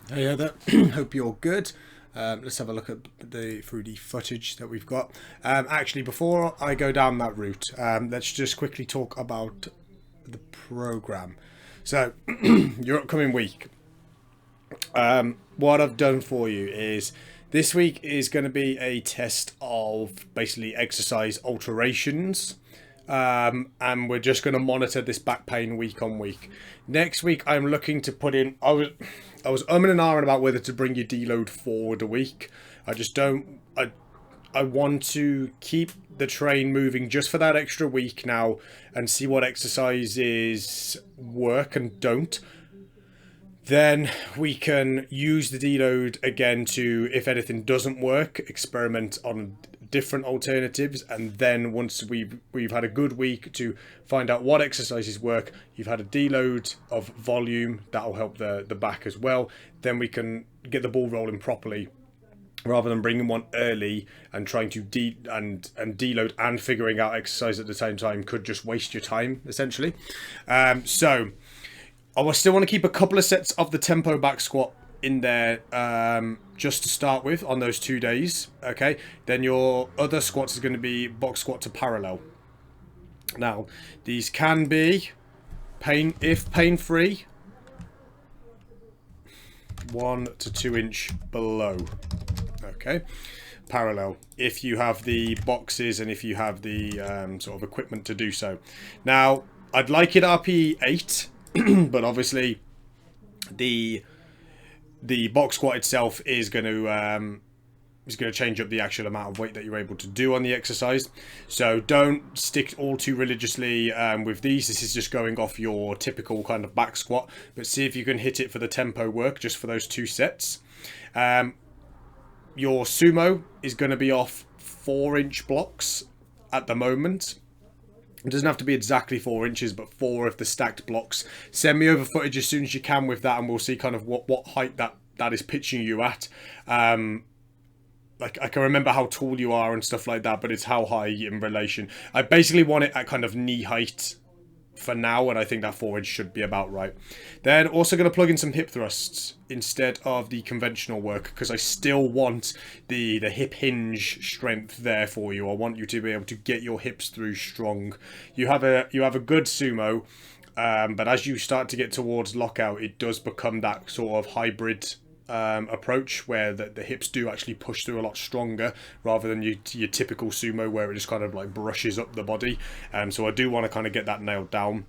Hey there, hope you're good. Let's have a look at through the footage that we've got. Actually, before I go down that route, let's just quickly talk about the program. So, your upcoming week. What I've done for you is this week is going to be a test of basically exercise alterations. And we're just going to monitor this back pain week on week. Next week, I'm looking to put in. I was umming and ahhing about whether to bring your deload forward a week. I just don't. I want to keep the train moving just for that extra week now, and see what exercises work and don't. Then we can use the deload again to, if anything doesn't work, experiment on different alternatives. And then once we've had a good week to find out what exercises work, you've had a deload of volume that'll help the back as well. Then we can get the ball rolling properly, rather than bringing one early and trying to deload and figuring out exercise at the same time could just waste your time essentially. So I will still want to keep a couple of sets of the tempo back squat in there, just to start with on those 2 days. Okay, then your other squats is going to be box squat to parallel. Now, these can be if pain free, 1 to 2 inch below. Okay, parallel if you have the boxes and if you have the sort of equipment to do so. Now, I'd like it RPE 8. But obviously, the box squat itself is going to change up the actual amount of weight that you're able to do on the exercise. So don't stick all too religiously with these. This is just going off your typical kind of back squat. But see if you can hit it for the tempo work just for those 2 sets. Your sumo is going to be off 4-inch blocks at the moment. It doesn't have to be exactly 4 inches, but 4 of the stacked blocks. Send me over footage as soon as you can with that, and we'll see kind of what height that is pitching you at. Like, I can remember how tall you are and stuff like that, but it's how high in relation. I basically want it at kind of knee height for now, and I think that 4 inch should be about right. Then also going to plug in some hip thrusts instead of the conventional work, because I still want the hip hinge strength there for you. I want you to be able to get your hips through strong. You have a good sumo, but as you start to get towards lockout, it does become that sort of hybrid approach where the hips do actually push through a lot stronger, rather than your typical sumo where it just kind of like brushes up the body. So I do want to kind of get that nailed down.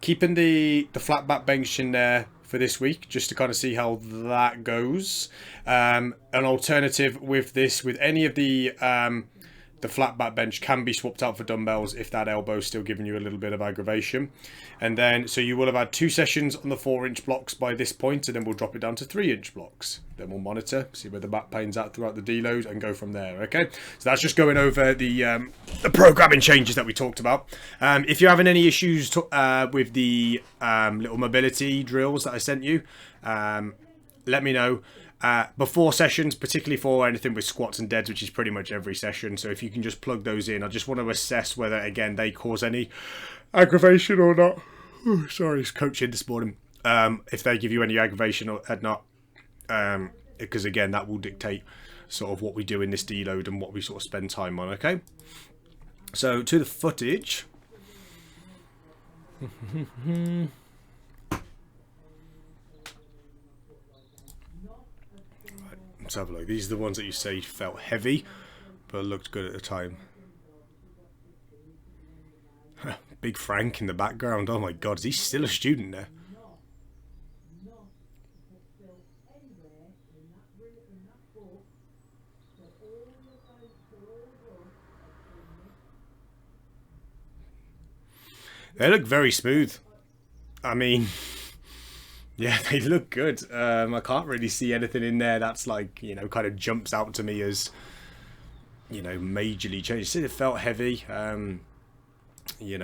Keeping the flat back bench in there for this week just to kind of see how that goes. An alternative with any of the flat back bench can be swapped out for dumbbells if that elbow is still giving you a little bit of aggravation. And then, so you will have had 2 sessions on the 4-inch blocks by this point, and then we'll drop it down to 3-inch blocks. Then we'll monitor, see where the back pain's at throughout the deload, and go from there. Okay, so that's just going over the programming changes that we talked about. If you're having any issues with the little mobility drills that I sent you, let me know. Before sessions, particularly for anything with squats and deads, which is pretty much every session. So if you can just plug those in, I just want to assess whether, again, they cause any aggravation or not. Ooh, sorry, it's coaching this morning. If they give you any aggravation or not, because again, that will dictate sort of what we do in this deload and what we sort of spend time on. Okay, so to the footage. Let's have a look. These are the ones that you say felt heavy, but looked good at the time. Big Frank in the background. Oh my God, is he still a student there? They look very smooth. I mean, yeah, they look good. I can't really see anything in there that's like, kind of jumps out to me as, majorly changed. See, it felt heavy.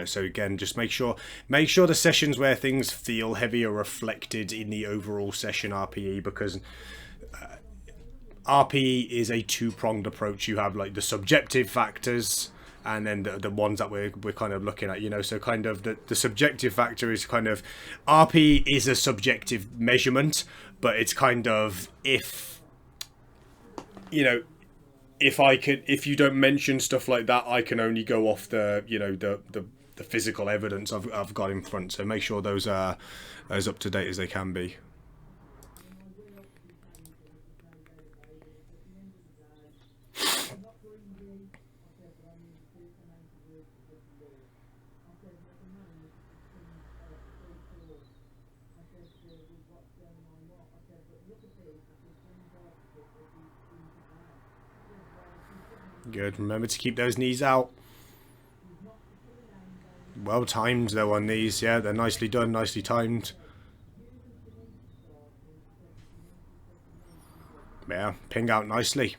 So again, just make sure the sessions where things feel heavy are reflected in the overall session RPE, because RPE is a 2-pronged approach. You have like the subjective factors, and then the ones that we're kind of looking at, you know. So kind of the subjective factor is kind of, RP is a subjective measurement, but it's kind of, if, you know, if you don't mention stuff like that, I can only go off the, you know, the physical evidence I've got in front. So make sure those are as up to date as they can be. Good. Remember to keep those knees out. Well timed though on these. Yeah, they're nicely done, nicely timed. Yeah, ping out nicely.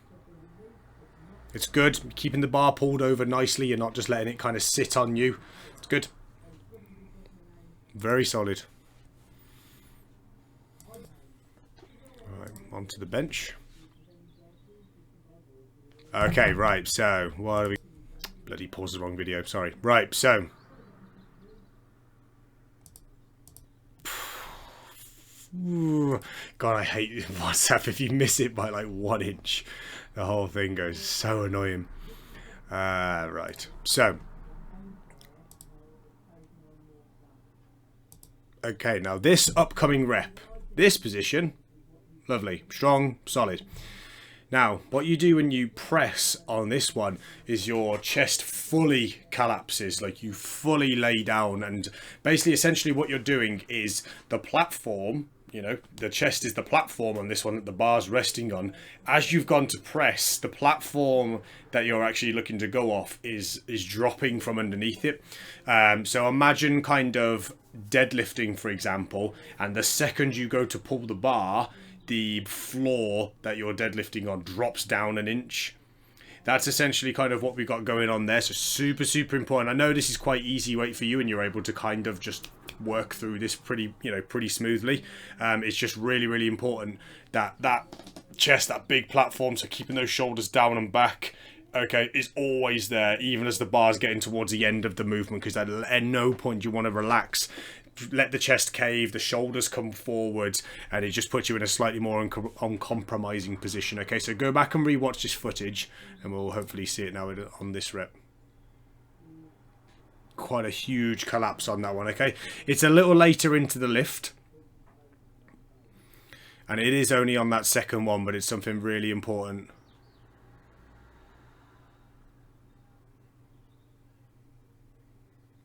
It's good. Keeping the bar pulled over nicely. You're not just letting it kind of sit on you. It's good. Very solid. Alright, onto the bench. Okay, right, so what are we... Bloody paused the wrong video, sorry. Right, so... God, I hate WhatsApp. If you miss it by like 1 inch, the whole thing goes so annoying. Right, so... Okay, now this upcoming rep. This position, lovely, strong, solid. Now, what you do when you press on this one is your chest fully collapses, like you fully lay down, and basically essentially what you're doing is the platform, you know, the chest is the platform on this one that the bar's resting on. As you've gone to press, the platform that you're actually looking to go off is dropping from underneath it. So imagine kind of deadlifting, for example, and the second you go to pull the bar, the floor that you're deadlifting on drops down 1 inch. That's essentially kind of what we've got going on there. So super, super important. I know this is quite easy weight for you and you're able to kind of just work through this pretty, you know, pretty smoothly. It's just really, really important that that chest, that big platform, so keeping those shoulders down and back, okay, is always there, even as the bar's getting towards the end of the movement, because at no point do you want to relax. Let the chest cave, the shoulders come forward, and it just puts you in a slightly more uncompromising position. Okay, so go back and rewatch this footage, and we'll hopefully see it now on this rep. Quite a huge collapse on that one, okay? It's a little later into the lift, and it is only on that second one, but it's something really important.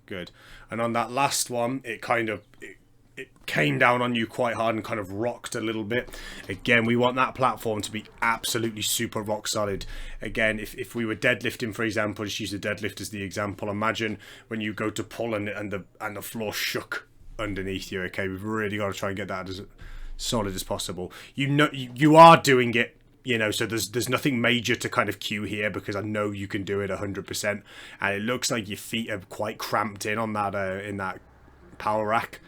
Good. And on that last one, it kind of it came down on you quite hard and kind of rocked a little bit. Again, we want that platform to be absolutely super rock solid. Again, if we were deadlifting, for example, just use the deadlift as the example. Imagine when you go to pull and the floor shook underneath you. Okay, we've really got to try and get that as solid as possible. You know, you are doing it. You know, so there's nothing major to kind of cue here, because I know you can do it 100%, and it looks like your feet are quite cramped in on that in that power rack,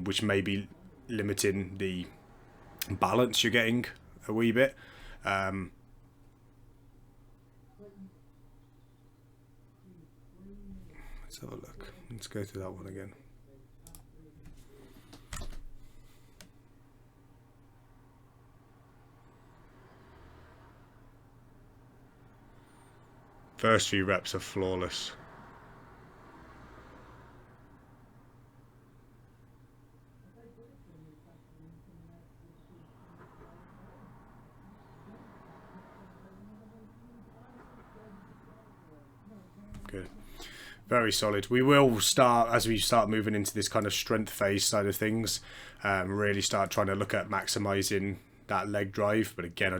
which may be limiting the balance you're getting a wee bit. Let's have a look. Let's go through that one again. First few reps are flawless. Good. Very solid. We will start, as we start moving into this kind of strength phase side of things, really start trying to look at maximizing that leg drive. But again, I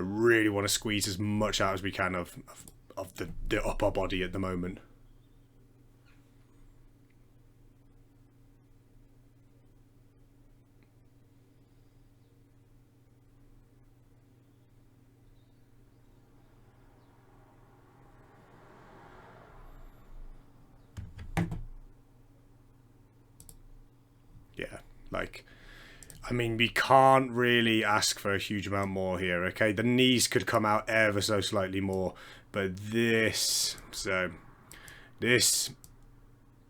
really want to squeeze as much out as we can of the upper body at the moment. Yeah, like, I mean, we can't really ask for a huge amount more here, okay? The knees could come out ever so slightly more, But this, so this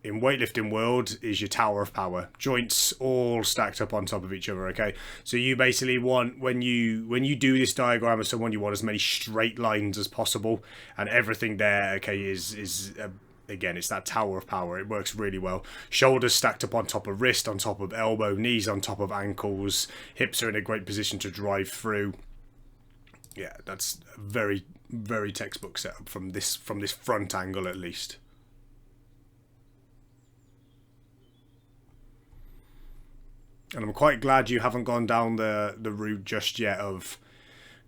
in weightlifting world is your tower of power. Joints all stacked up on top of each other, okay? So you basically want, when you do this diagram of someone, you want as many straight lines as possible, and everything there, okay, is again, it's that tower of power. It works really well. Shoulders stacked up on top of wrist, on top of elbow, knees on top of ankles, hips are in a great position to drive through. Yeah, that's a very, very textbook setup from this front angle at least. And I'm quite glad you haven't gone down the route just yet of,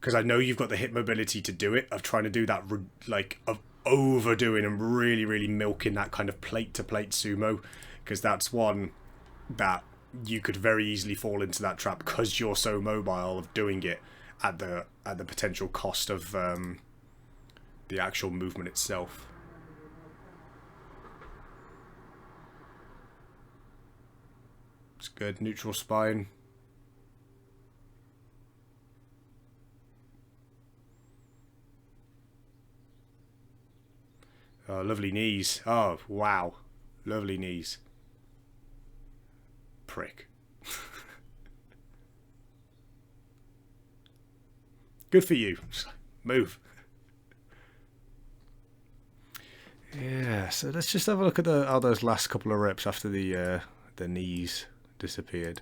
because I know you've got the hip mobility to do it, of trying to do that, like, of overdoing and really, really milking that kind of plate-to-plate sumo, because that's one that you could very easily fall into that trap because you're so mobile of doing it at the potential cost of the actual movement itself. It's good. Neutral spine. Oh, lovely knees. Oh, wow. Lovely knees. Prick. Good for you. Move. Yeah, so let's just have a look at how those last couple of reps after the knees disappeared.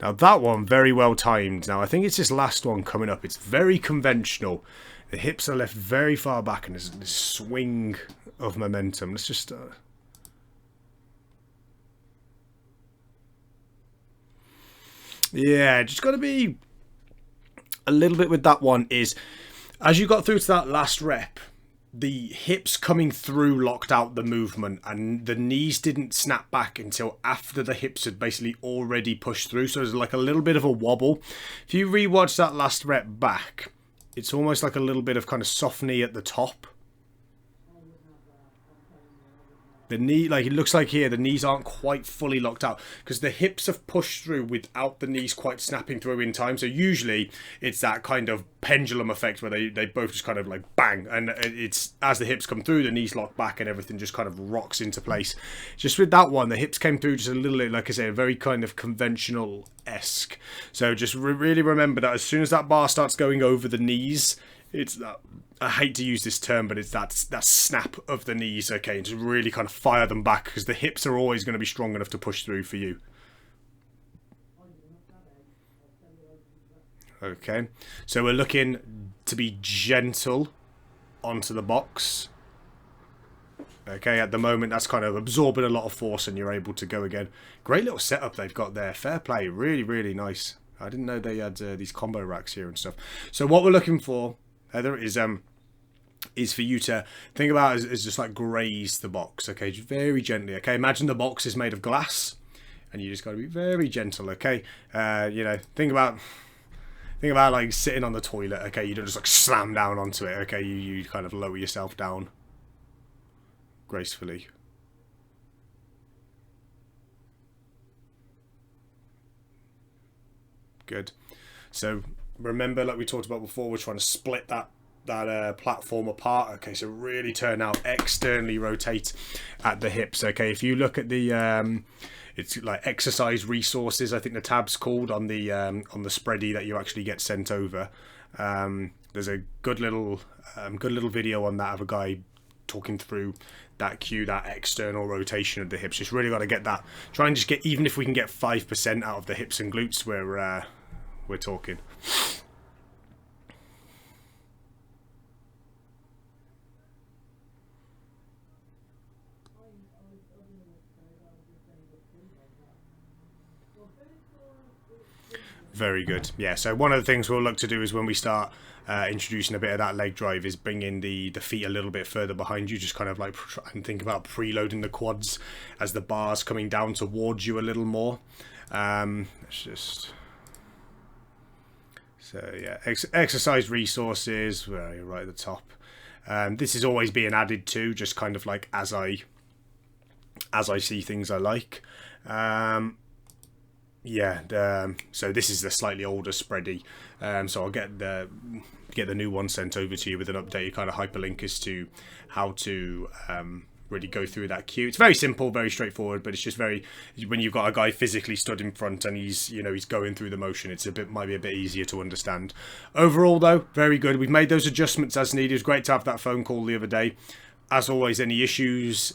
Now that one, very well timed. Now I think it's this last one coming up. It's very conventional. The hips are left very far back and there's this swing of momentum. Let's just... yeah, just got to be a little bit with that one is, as you got through to that last rep, the hips coming through locked out the movement and the knees didn't snap back until after the hips had basically already pushed through. So there's like a little bit of a wobble. If you rewatch that last rep back, it's almost like a little bit of kind of soft knee at the top. The knee, like it looks like here, the knees aren't quite fully locked out because the hips have pushed through without the knees quite snapping through in time. So usually it's that kind of pendulum effect where they both just kind of like bang, and it's as the hips come through, the knees lock back and everything just kind of rocks into place. Just with that one, the hips came through just a little bit, like I say, very kind of conventional-esque. So just really remember that as soon as that bar starts going over the knees, it's that, I hate to use this term, but it's that snap of the knees, okay, and to really kind of fire them back because the hips are always going to be strong enough to push through for you. Okay, so we're looking to be gentle onto the box. Okay, at the moment that's kind of absorbing a lot of force and you're able to go again. Great little setup they've got there. Fair play, really, really nice. I didn't know they had these combo racks here and stuff. So what we're looking for, Heather, is for you to think about as just like graze the box, okay, just very gently. Okay, imagine the box is made of glass and you just got to be very gentle. Okay, you know, think about like sitting on the toilet. Okay, you don't just like slam down onto it. Okay, you kind of lower yourself down gracefully. Good. So remember, like we talked about before, we're trying to split that platform apart. Okay, so really turn out, externally rotate at the hips. Okay, if you look at the it's like exercise resources, I think the tab's called, on the spready that you actually get sent over. There's a good little video on that of a guy talking through that cue, that external rotation of the hips. Just really got to get that, try and just get, even if we can get 5% out of the hips and glutes, we're talking. Very good. Yeah, so one of the things we'll look to do is when we start introducing a bit of that leg drive is bring in the feet a little bit further behind you, just kind of like try and think about preloading the quads as the bar's coming down towards you a little more. Let's just... So yeah, exercise resources, right at the top. This is always being added to, just kind of like as I see things I like. Yeah, so this is the slightly older spready. So I'll get the new one sent over to you with an updated kind of hyperlink as to how to really go through that queue. It's very simple, very straightforward, but it's just very, when you've got a guy physically stood in front and he's going through the motion, might be a bit easier to understand. Overall though, very good. We've made those adjustments as needed. It was great to have that phone call the other day. As always, any issues,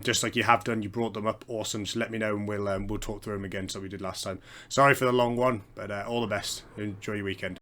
just like you have done, you brought them up. Awesome. Just let me know and we'll talk through them again, so we did last time. Sorry for the long one, but all the best. Enjoy your weekend.